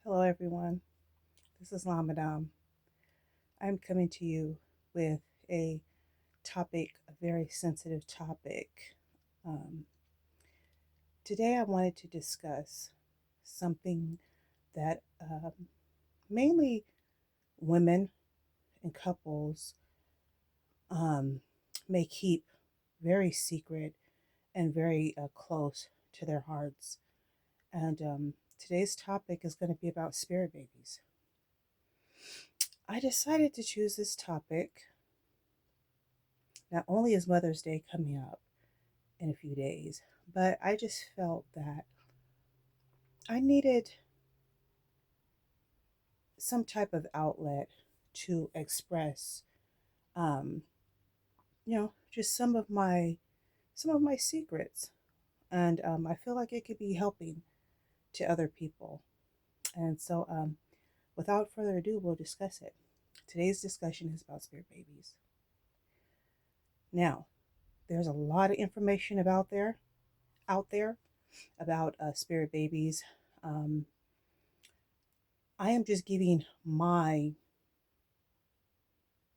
Hello, everyone. This is Lamadam. I'm coming to you with a topic, a very sensitive topic. Um, Today, I wanted to discuss something that mainly women and couples um, may keep very secret and very close to their hearts. And today's topic is going to be about spirit babies. I decided to choose this topic. Not only is Mother's Day coming up in a few days, but I just felt that I needed some type of outlet to express, um, just some of my secrets, and I feel like it could be helping to other people. And so, without further ado, we'll discuss it. Today's discussion is about spirit babies. Now, there's a lot of information out there about spirit babies. Um, I am just giving my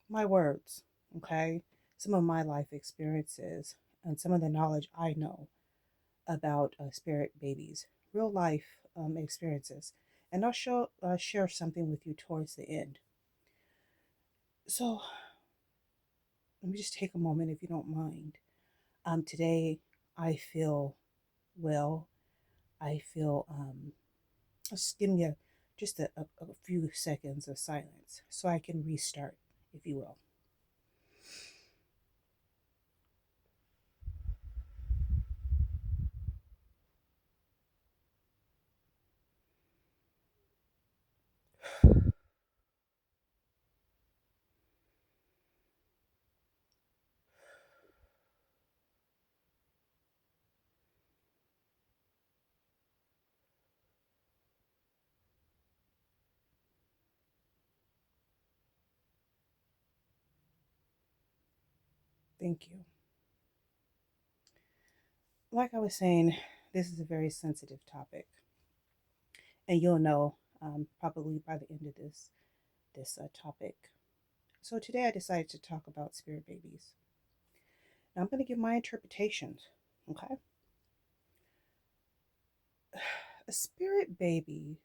words, okay? Some of my life experiences and some of the knowledge I know about spirit babies, real life experiences. And share something with you towards the end. So let me just take a moment if you don't mind. Today I feel well. I feel, just give me just a few seconds of silence so I can restart, if you will. Thank you. Like I was saying, this is a very sensitive topic, and you'll know probably by the end of this topic. So today I decided to talk about spirit babies. Now I'm going to give my interpretations. Okay, a spirit baby,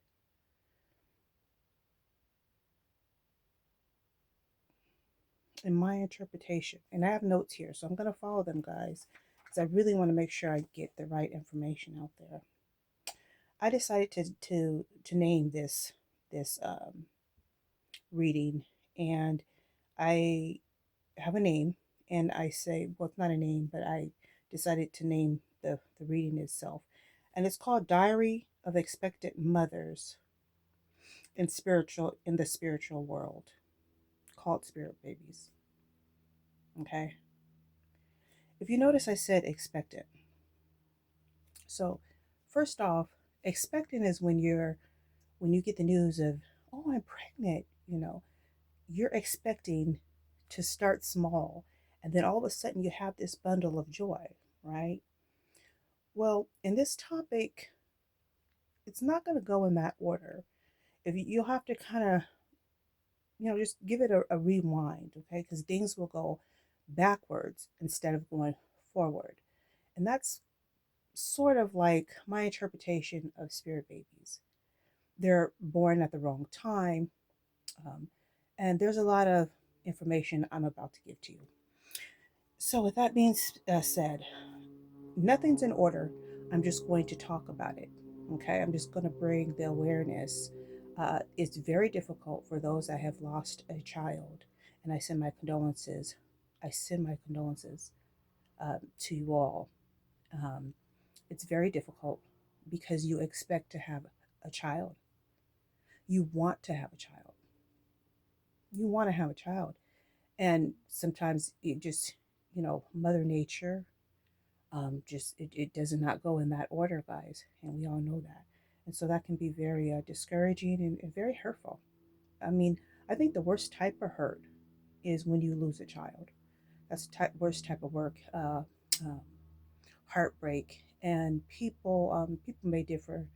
in my interpretation, and I have notes here, so I'm going to follow them, guys, because I really want to make sure I get the right information out there. I decided to name this reading, and I have a name, and I say, well, it's not a name, but I decided to name the reading itself. And it's called Diary of Expectant Mothers in the Spiritual World, called Spirit Babies. Okay. If you notice, I said expectant. So first off, expectant is when you get the news of, oh, I'm pregnant, you're expecting to start small, and then all of a sudden you have this bundle of joy, right? Well, in this topic, it's not going to go in that order. If you'll have to kind of, just give it a rewind, okay? Because things will go backwards instead of going forward. And that's sort of like my interpretation of spirit babies. They're born at the wrong time. Um, and there's a lot of information I'm about to give to you. So, with that being said, nothing's in order. I'm just going to talk about it. Okay, I'm just going to bring the awareness. It's very difficult for those that have lost a child, and I send my condolences. I send my condolences to you all. Um, it's very difficult because you expect to have a child. You want to have a child. You want to have a child, and sometimes it just, Mother Nature just it does not go in that order, guys, and we all know that. And so that can be very discouraging and very hurtful. I mean, I think the worst type of hurt is when you lose a child. That's the worst type of work, heartbreak. And people may differ,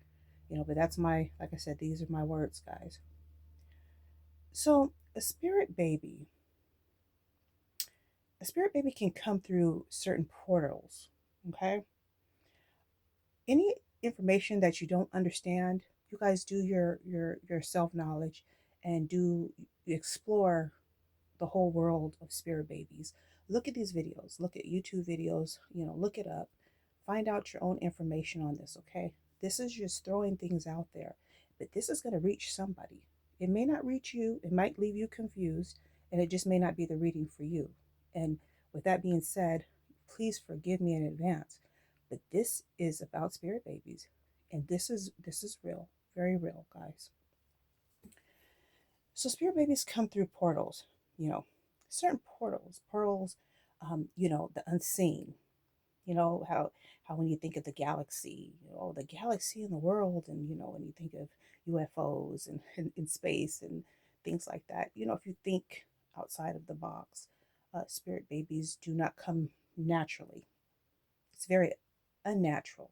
But that's my, like I said, these are my words, guys. So a spirit baby can come through certain portals. Okay. Any information that you don't understand, you guys do your self knowledge and do explore the whole world of spirit babies. Look at these videos, look at YouTube videos, look it up, find out your own information on this, okay? This is just throwing things out there, but this is going to reach somebody. It may not reach you, it might leave you confused, and it just may not be the reading for you. And with that being said, please forgive me in advance, but this is about spirit babies, and this is real, very real, guys. So spirit babies come through portals, you know, certain portals, the unseen. How when you think of the galaxy, the galaxy in the world, and when you think of UFOs and in space and things like that. If you think outside of the box, spirit babies do not come naturally. It's very unnatural.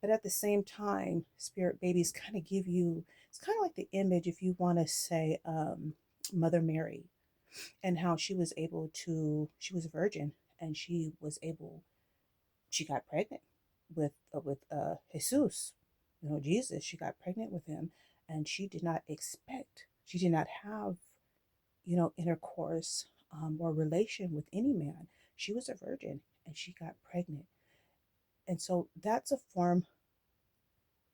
But at the same time, spirit babies kind of give you, it's kind of like the image, if you want to say, Mother Mary, and how she was a virgin, and she got pregnant with Jesus, Jesus. She got pregnant with him, and she did not have, intercourse, or relation with any man. She was a virgin, and she got pregnant. And so that's a form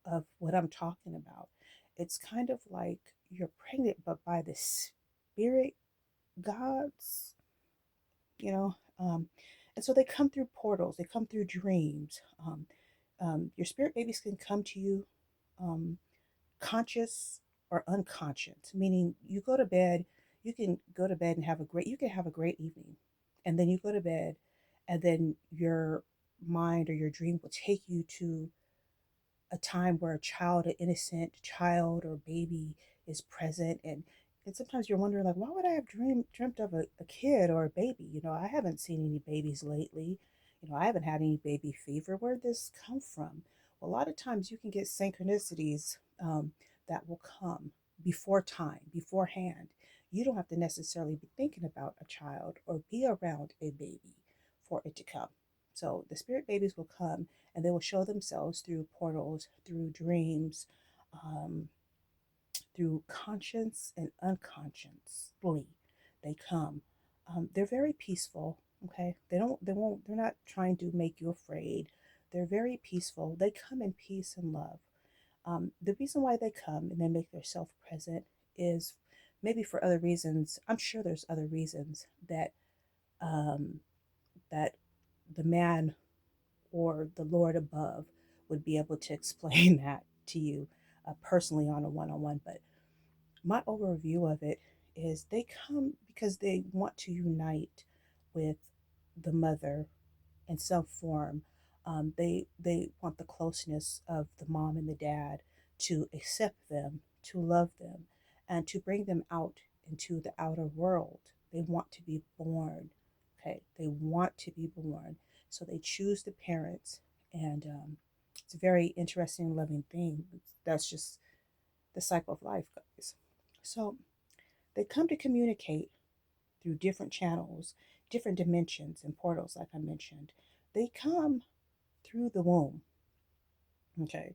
of what I'm talking about. It's kind of like you're pregnant, but by the spirit gods, you know. And so they come through portals, they come through dreams. Your spirit babies can come to you, um, conscious or unconscious, meaning you can go to bed and you can have a great evening, and then you go to bed, and then your mind or your dream will take you to a time where an innocent child or baby is present, and sometimes you're wondering, like, why would I have dreamt of a kid or a baby? I haven't seen any babies lately. I haven't had any baby fever. Where'd this come from? Well, a lot of times you can get synchronicities, that will come before time, beforehand. You don't have to necessarily be thinking about a child or be around a baby for it to come. So the spirit babies will come, and they will show themselves through portals, through dreams, um, through conscious and unconsciously. They come. They're very peaceful. Okay, they're not trying to make you afraid. They're very peaceful. They come in peace and love. The reason why they come and they make themselves present is maybe for other reasons. I'm sure there's other reasons um, that the man or the Lord above would be able to explain that to you, personally on a one on one. But my overview of it is they come because they want to unite with the mother in some form. They want the closeness of the mom and the dad, to accept them, to love them, and to bring them out into the outer world. They want to be born. Okay, they want to be born. So they choose the parents, and it's a very interesting, loving thing. That's just the cycle of life, guys. So they come to communicate through different channels, different dimensions and portals, like I mentioned. They come through the womb. Okay,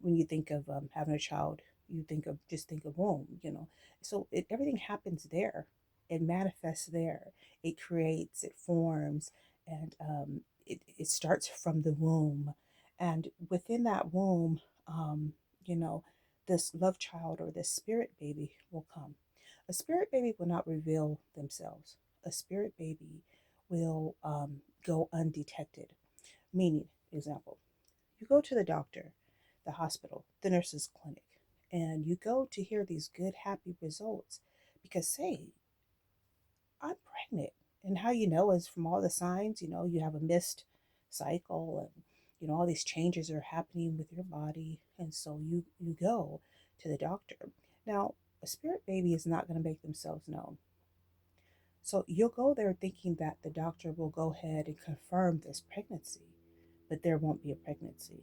when you think of having a child, you think of womb. So everything happens there. It manifests there. It creates. It forms, and it starts from the womb, and within that womb, you know, this love child or this spirit baby will come. A spirit baby will not reveal themselves. A spirit baby will go undetected. Meaning, example, you go to the doctor, the hospital, the nurse's clinic, and you go to hear these good, happy results because, say, I'm pregnant. And how you know is from all the signs, you have a missed cycle, and, all these changes are happening with your body. And so you go to the doctor. Now, a spirit baby is not going to make themselves known. So you'll go there thinking that the doctor will go ahead and confirm this pregnancy, but there won't be a pregnancy.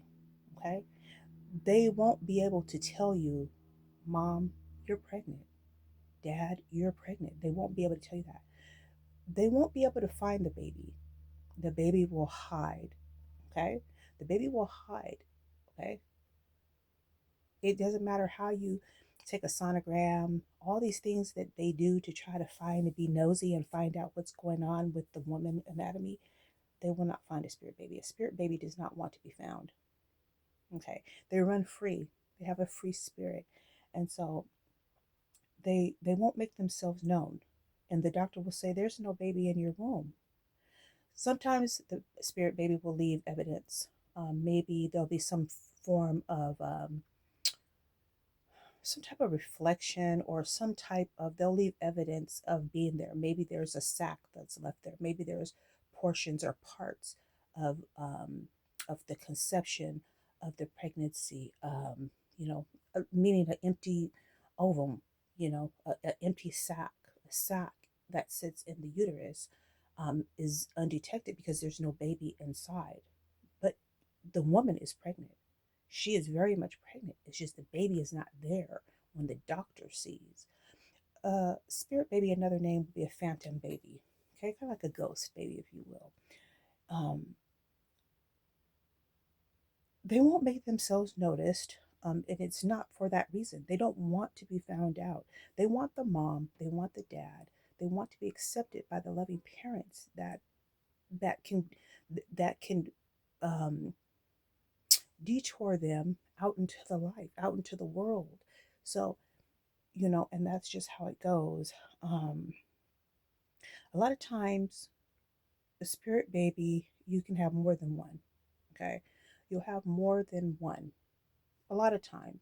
Okay? They won't be able to tell you, Mom, you're pregnant. Dad, you're pregnant. They won't be able to tell you that. They won't be able to find the baby. The baby will hide. Okay? The baby will hide. Okay? It doesn't matter how you take a sonogram, all these things that they do to try to find and be nosy and find out what's going on with the woman anatomy, they will not find a spirit baby. A spirit baby does not want to be found. Okay. They run free. They have a free spirit. And so they won't make themselves known. And the doctor will say, there's no baby in your womb. Sometimes the spirit baby will leave evidence. Maybe there'll be form of some type of reflection or some type of, they'll leave evidence of being there. Maybe there's a sac that's left there. Maybe there's portions or parts of the conception of the pregnancy, meaning an empty ovum, an empty sac, a sac that sits in the uterus, is undetected because there's no baby inside. But the woman is pregnant. She is very much pregnant. It's just the baby is not there when the doctor sees. Spirit baby, another name would be a phantom baby. Okay, kind of like a ghost baby, if you will. Um, they won't make themselves noticed, and it's not for that reason. They don't want to be found out. They want the mom. They want the dad. They want to be accepted by the loving parents that can that can um, detour them out into the life, out into the world. So, and that's just how it goes. Um, a lot of times, a spirit baby, you can have more than one. Okay. You'll have more than one. A lot of times,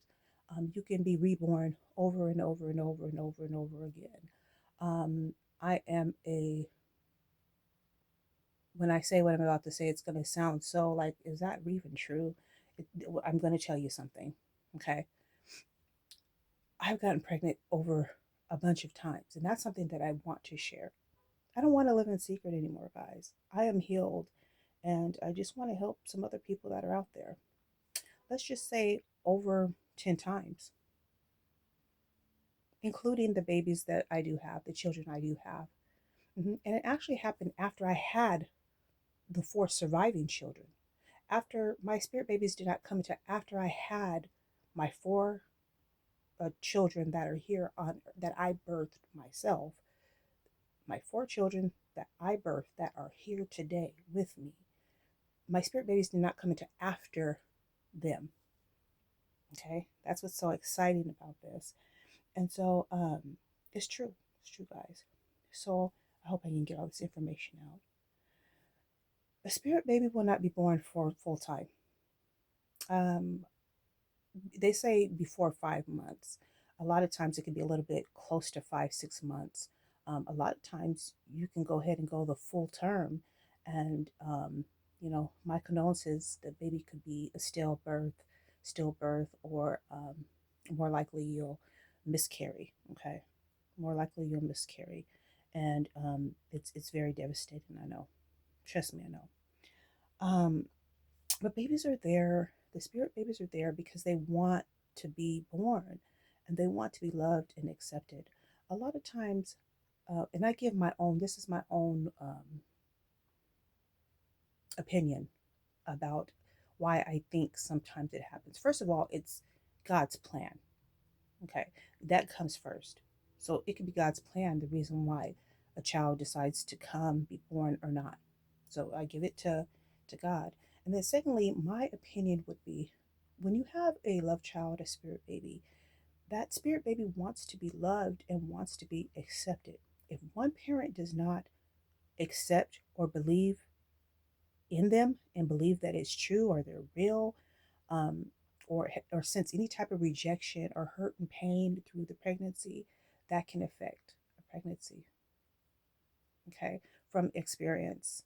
you can be reborn over and over and over and over and over again. Um, I am a, when I say what I'm about to say, it's going to sound so like, is that even true? I'm going to tell you something. Okay. I've gotten pregnant over a bunch of times, and that's something that I want to share. I don't want to live in secret anymore, guys. I am healed, and I just want to help some other people that are out there. Let's just say over 10 times, including the babies that I do have, the children I do have. And it actually happened after I had the four surviving children. After my spirit babies did not come into after I had my four children that are here on that I birthed myself, my four children that I birthed that are here today with me. My spirit babies did not come into after them. Okay, that's what's so exciting about this. And so it's true. It's true, guys. So I hope I can get all this information out. A spirit baby will not be born for full time. Um, they say before 5 months. A lot of times it can be a little bit close to 5, 6 months. A lot of times you can go ahead and go the full term, and my condolences. The baby could be a stillbirth, or more likely you'll miscarry. Okay, more likely you'll miscarry, and it's very devastating. I know. Trust me, I know. Um, but babies are there, the spirit babies are there because they want to be born and they want to be loved and accepted. A lot of times, and I give my own, this is my own opinion about why I think sometimes it happens. First of all, it's God's plan. Okay, that comes first. So it could be God's plan, the reason why a child decides to come, be born or not. So I give it to God. And then secondly, my opinion would be when you have a love child, a spirit baby, that spirit baby wants to be loved and wants to be accepted. If one parent does not accept or believe in them and believe that it's true or they're real, um, or sense any type of rejection or hurt and pain through the pregnancy, that can affect a pregnancy. Okay, from experience.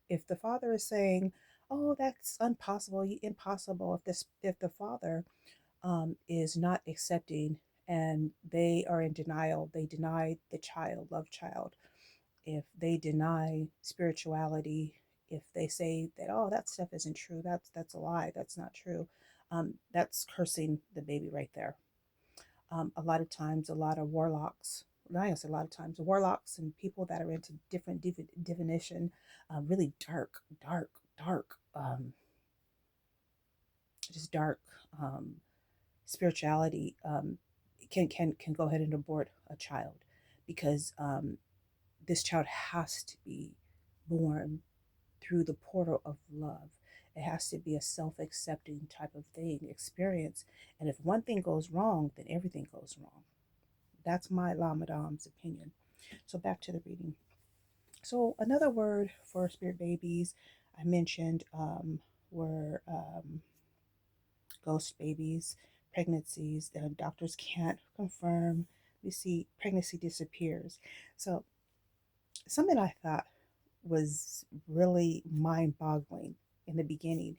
If the father is saying, "Oh, that's impossible," if the father is not accepting and they are in denial, they deny the child, love child. If they deny spirituality, if they say that, oh, that stuff isn't true, that's a lie, that's not true, That's cursing the baby right there. A lot of times, a lot of warlocks, not even a lot of times, warlocks and people that are into different divination, really dark, just dark um, spirituality, can go ahead and abort a child because this child has to be born through the portal of love. It has to be a self accepting type of thing, experience. And if one thing goes wrong, then everything goes wrong. That's my La Madame's opinion. So back to the reading. So another word for spirit babies I mentioned were ghost babies, pregnancies. The doctors can't confirm. You see, pregnancy disappears. So something I thought was really mind-boggling in the beginning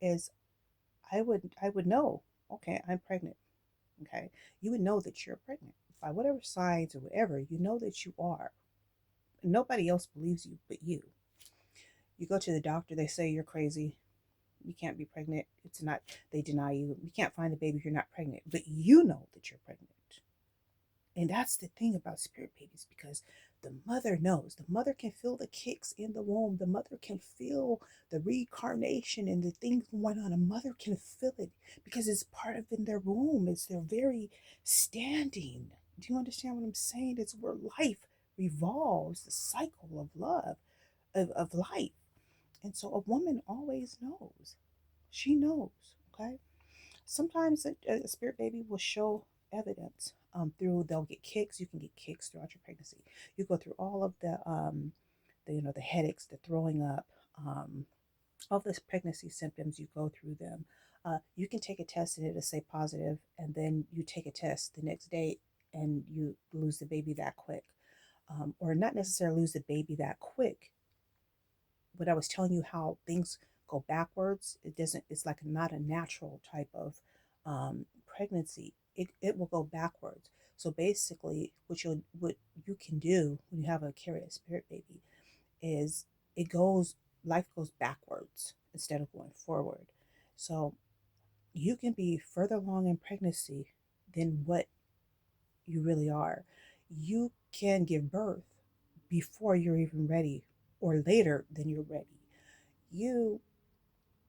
is I would know, okay, I'm pregnant. Okay. You would know that you're pregnant by whatever signs or whatever, you know that you are. Nobody else believes you but you. You go to the doctor, they say you're crazy. You can't be pregnant. It's not, they deny you. You can't find the baby if you're not pregnant, but you know that you're pregnant. And that's the thing about spirit babies because the mother knows. The mother can feel the kicks in the womb. The mother can feel the reincarnation and the things going on. A mother can feel it because it's part of in their womb. It's their very standing. Do you understand what I'm saying? It's where life revolves, the cycle of love, of life. And so a woman always knows. She knows. Okay. Sometimes a spirit baby will show evidence through they'll get kicks. You can get kicks throughout your pregnancy. You go through all of the headaches, the throwing up, all this pregnancy symptoms. You go through them. You can take a test and it'll say positive, and then you take a test the next day and you lose the baby that quick, or not necessarily lose the baby that quick. When I was telling you how things go backwards, it doesn't, it's like not a natural type of pregnancy. It will go backwards. So basically what you can do when you have a carry a spirit baby is it goes life goes backwards instead of going forward. So you can be further along in pregnancy than what you really are. You can give birth before you're even ready or later than you're ready. You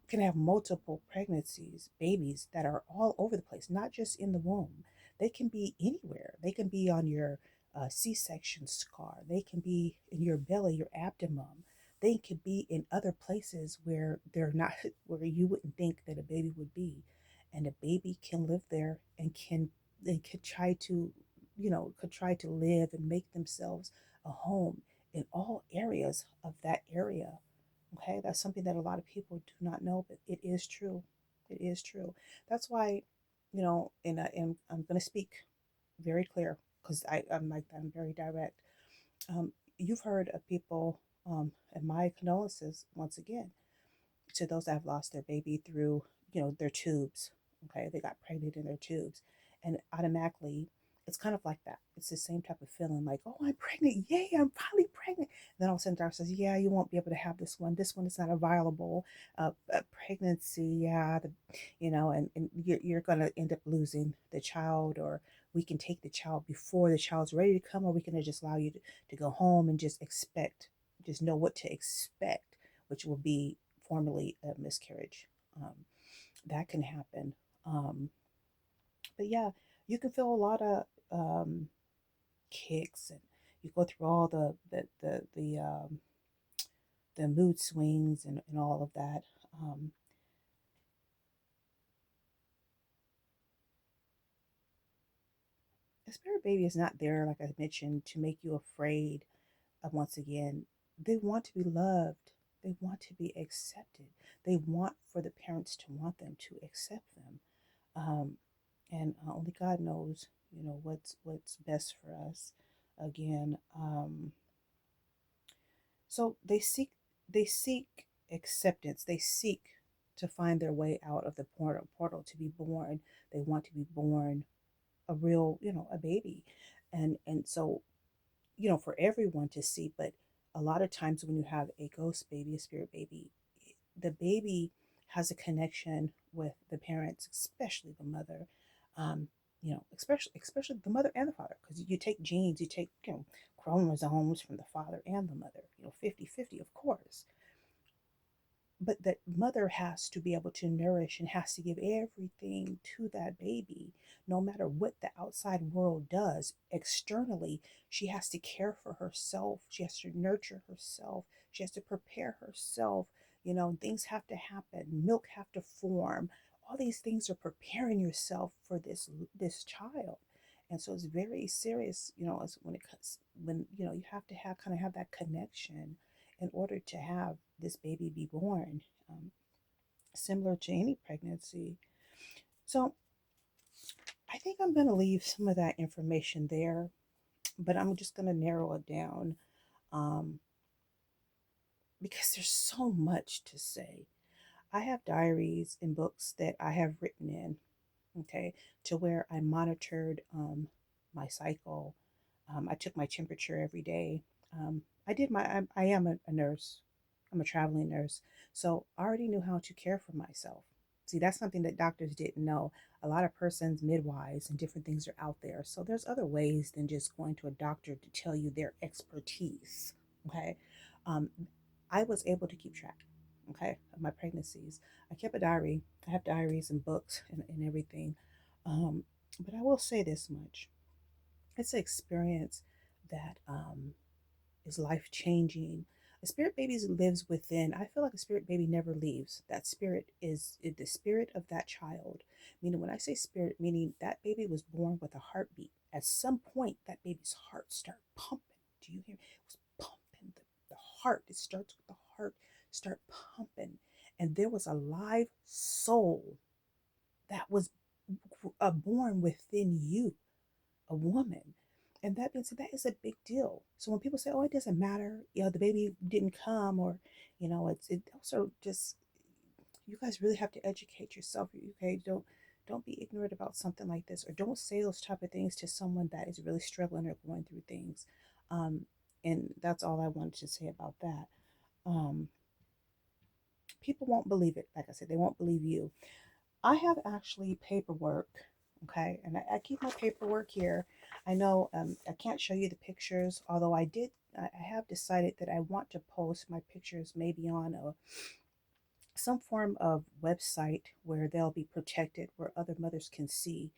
can have multiple pregnancies, babies that are all over the place, not just in the womb. They can be anywhere. They can be on your C-section scar. They can be in your belly, your abdomen. They could be in other places where they're not, where you wouldn't think that a baby would be. And a baby can live there and they could try to, could try to live and make themselves a home in all areas of that area. Okay, that's something that a lot of people do not know, but it is true. It is true. That's why, and I'm going to speak very clear because I'm like that. I'm very direct. You've heard of people, and my condolences once again to those that have lost their baby through, their tubes. Okay, they got pregnant in their tubes, and automatically, it's kind of like that. It's the same type of feeling, like, oh, I'm pregnant, yay, I'm finally pregnant. And then all of a sudden, doctor says, yeah, you won't be able to have this one. This one is not a viable pregnancy. Yeah, and you're gonna end up losing the child, or we can take the child before the child's ready to come, or we can just allow you to go home and just know what to expect, which will be formally a miscarriage. That can happen. Um, but yeah, you can feel a lot of kicks, and you go through all the mood swings and all of that. Um, a spirit baby is not there, like I mentioned, to make you afraid of once again. They want to be loved. They want to be accepted. They want for the parents to want them to accept them. Um, and only God knows, what's best for us. Again, so they seek acceptance. They seek to find their way out of the portal to be born. They want to be born a real, a baby, and so for everyone to see. But a lot of times when you have a ghost baby, a spirit baby, the baby has a connection with the parents, especially the mother. Um, especially the mother and the father, because you take genes, you take, chromosomes from the father and the mother, 50-50, of course. But that mother has to be able to nourish and has to give everything to that baby, no matter what the outside world does externally. She has to care for herself, she has to nurture herself, she has to prepare herself. Things have to happen, milk have to form. All these things are preparing yourself for this child. And so it's very serious, as when it comes, when you have to have kind of have that connection in order to have this baby be born, similar to any pregnancy. So I think I'm going to leave some of that information there, but I'm just going to narrow it down, um, because there's so much to say. I have diaries and books that I have written in, okay, to where I monitored my cycle. I took my temperature every day. I did my, I am a nurse. I'm a traveling nurse. So I already knew how to care for myself. See, that's something that doctors didn't know. A lot of persons, midwives, and different things are out there. So there's other ways than just going to a doctor to tell you their expertise. Okay. Um, I was able to keep track, okay, of my pregnancies. I kept a diary. I have diaries and books and everything. Um, but I will say this much: it's an experience that is life changing. A spirit baby lives within. I feel like a spirit baby never leaves. That spirit is the spirit of that child. Meaning, when I say spirit, meaning that baby was born with a heartbeat. At some point, that baby's heart started pumping. Do you hear? It was pumping. The heart. It starts with the heart. Start pumping, and there was a live soul that was born within you, a woman. And that being said, that is a big deal. So when people say, "Oh, it doesn't matter," the baby didn't come, or it also just, you guys really have to educate yourself. Okay, don't be ignorant about something like this, or don't say those type of things to someone that is really struggling or going through things. Um, and that's all I wanted to say about that. Um, People won't believe it. Like I said, they won't believe you. I have actually paperwork, okay, and I keep my paperwork here. I know, I can't show you the pictures, although I have decided that I want to post my pictures maybe on some form of website where they'll be protected, where other mothers can see.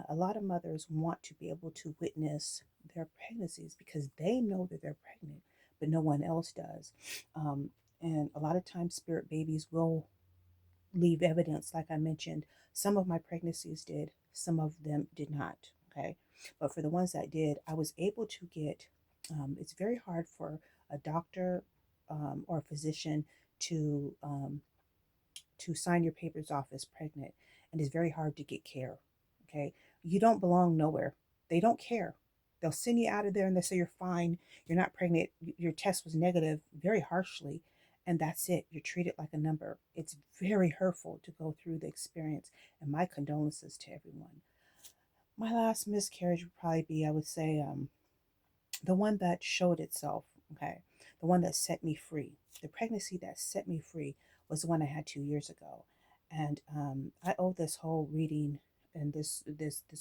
A lot of mothers want to be able to witness their pregnancies because they know that they're pregnant, but no one else does. Um, and a lot of times, spirit babies will leave evidence. Like I mentioned, some of my pregnancies did, some of them did not. Okay. But for the ones that did, I was able to get, it's very hard for a doctor or a physician to, to sign your papers off as pregnant. And it's very hard to get care. Okay. You don't belong nowhere. They don't care. They'll send you out of there and they say you're fine, you're not pregnant, your test was negative, very harshly, and that's it. You're treated like a number. It's very hurtful to go through the experience, and my condolences to everyone. My last miscarriage would probably be, I would say, the one that showed itself, okay, the one that set me free. The pregnancy that set me free was the one I had 2 years ago. And I owe this whole reading and this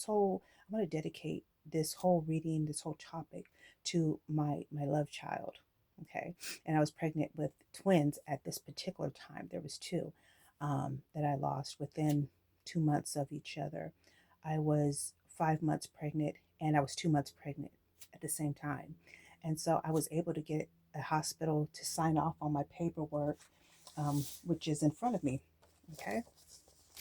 whole, I want to dedicate this whole reading, this whole topic to my love child. Okay. And I was pregnant with twins at this particular time. There was two that I lost within 2 months of each other. I was 5 months pregnant and I was 2 months pregnant at the same time. And so I was able to get a hospital to sign off on my paperwork, which is in front of me. Okay.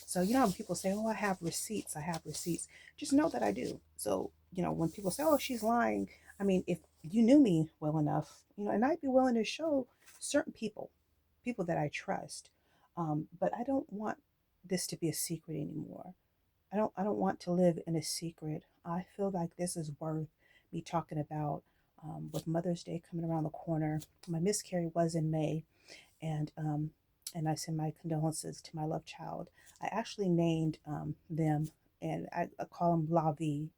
So, when people say, "Oh, I have receipts, I have receipts," just know that I do. So, when people say, "Oh, she's lying," I mean, if you knew me well enough, and I'd be willing to show certain people that I trust. But I don't want this to be a secret anymore. I don't want to live in a secret. I feel like this is worth me talking about. With Mother's Day coming around the corner, my miscarriage was in May, and I send my condolences to my love child. I actually named them, and I call them Lavi,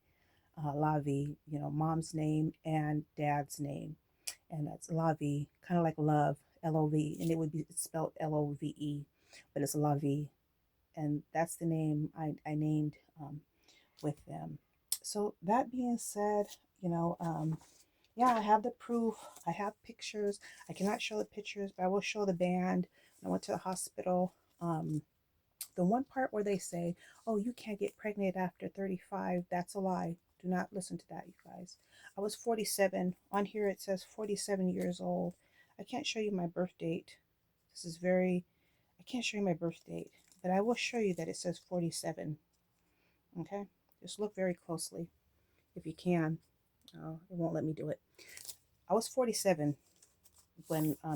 Lavi. Mom's name and dad's name, and that's Lavi, kind of like love, Love, and it would be spelled Love, but it's Lavi, and that's the name I named with them. So that being said, you know, yeah, I have the proof. I have pictures. I cannot show the pictures, but I will show the band. I went to the hospital. The one part where they say, "Oh, you can't get pregnant after 35," that's a lie. Do not listen to that, you guys. I was 47. On here it says 47 years old. I can't show you my birth date. This is very, I can't show you my birth date, but I will show you that it says 47. Okay? Just look very closely if you can. Oh, it won't let me do it. I was 47 when I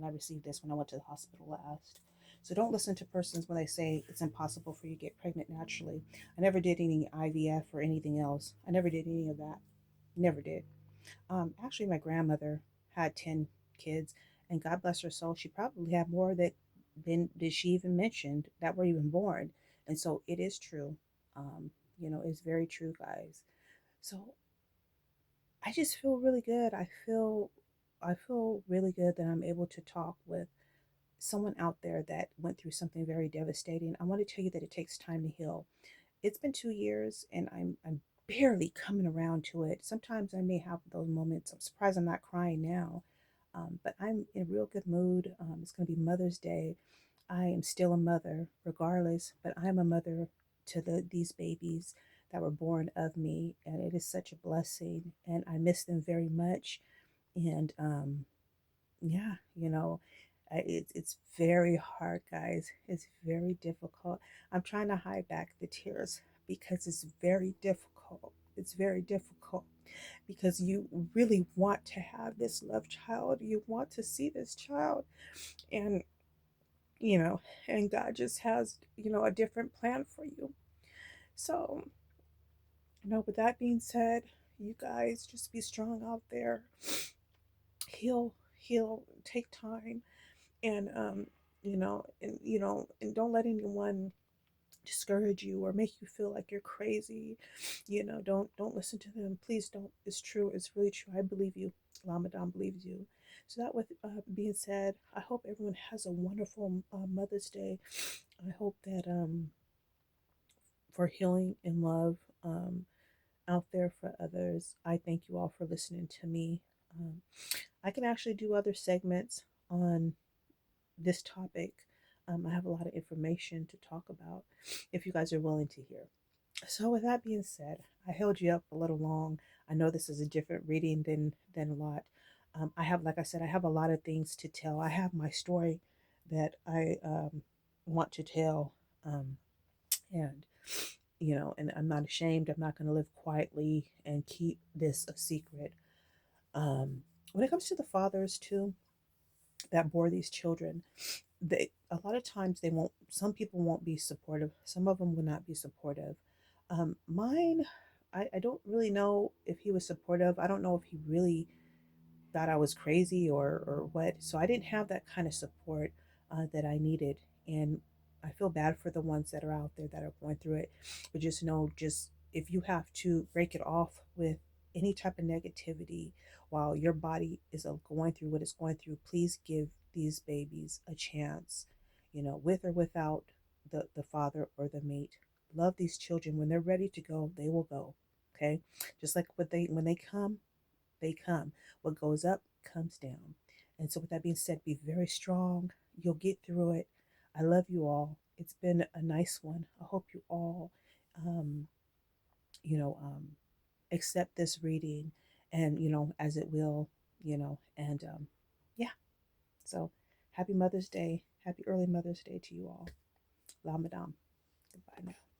received this when I went to the hospital last. So don't listen to persons when they say it's impossible for you to get pregnant naturally. I never did any IVF or anything else. I never did any of that. Never did. Actually, my grandmother had 10 kids, and God bless her soul, she probably had more that than did she even mentioned that were even born. And so it is true. It's very true, guys. So I just feel really good. I feel really good that I'm able to talk with someone out there that went through something very devastating. I want to tell you that it takes time to heal. It's been 2 years and I'm barely coming around to it. Sometimes I may have those moments. I'm surprised I'm not crying now. But I'm in a real good mood. It's going to be Mother's Day. I am still a mother regardless, but I'm a mother to these babies that were born of me, and it is such a blessing, and I miss them very much. And yeah, it's very hard, guys. It's very difficult. I'm trying to hide back the tears because it's very difficult. It's very difficult because you really want to have this loved child. You want to see this child, and you know, and God just has, a different plan for you. So, with that being said, you guys just be strong out there. Heal, take time, and and don't let anyone discourage you or make you feel like you're crazy. Don't listen to them. Please don't. It's true. It's really true. I believe you. Ramadan believes you. So that with being said, I hope everyone has a wonderful Mother's Day. I hope that for healing and love out there for others. I thank you all for listening to me. Um, I can actually do other segments on this topic. I have a lot of information to talk about if you guys are willing to hear. So, with that being said, I held you up a little long. I know this is a different reading than a lot. I have, like I said, I have a lot of things to tell. I have my story that I want to tell, and and I'm not ashamed. I'm not going to live quietly and keep this a secret. When it comes to the fathers too that bore these children, they a lot of times they won't. Some people won't be supportive. Some of them will not be supportive. Mine, I don't really know if he was supportive. I don't know if he really thought I was crazy or what. So I didn't have that kind of support that I needed, and I feel bad for the ones that are out there that are going through it. But just know, just if you have to break it off with any type of negativity while your body is going through what it's going through, please give these babies a chance. With or without the father or the mate. Love these children. When they're ready to go, they will go. Okay, just like when they come, they come. What goes up comes down. And so, with that being said, be very strong. You'll get through it. I love you all. It's been a nice one. I hope you all, um, you know, um, accept this reading and, as it will, and yeah. So, happy Mother's Day. Happy early Mother's Day to you all. Ramadan. Goodbye now.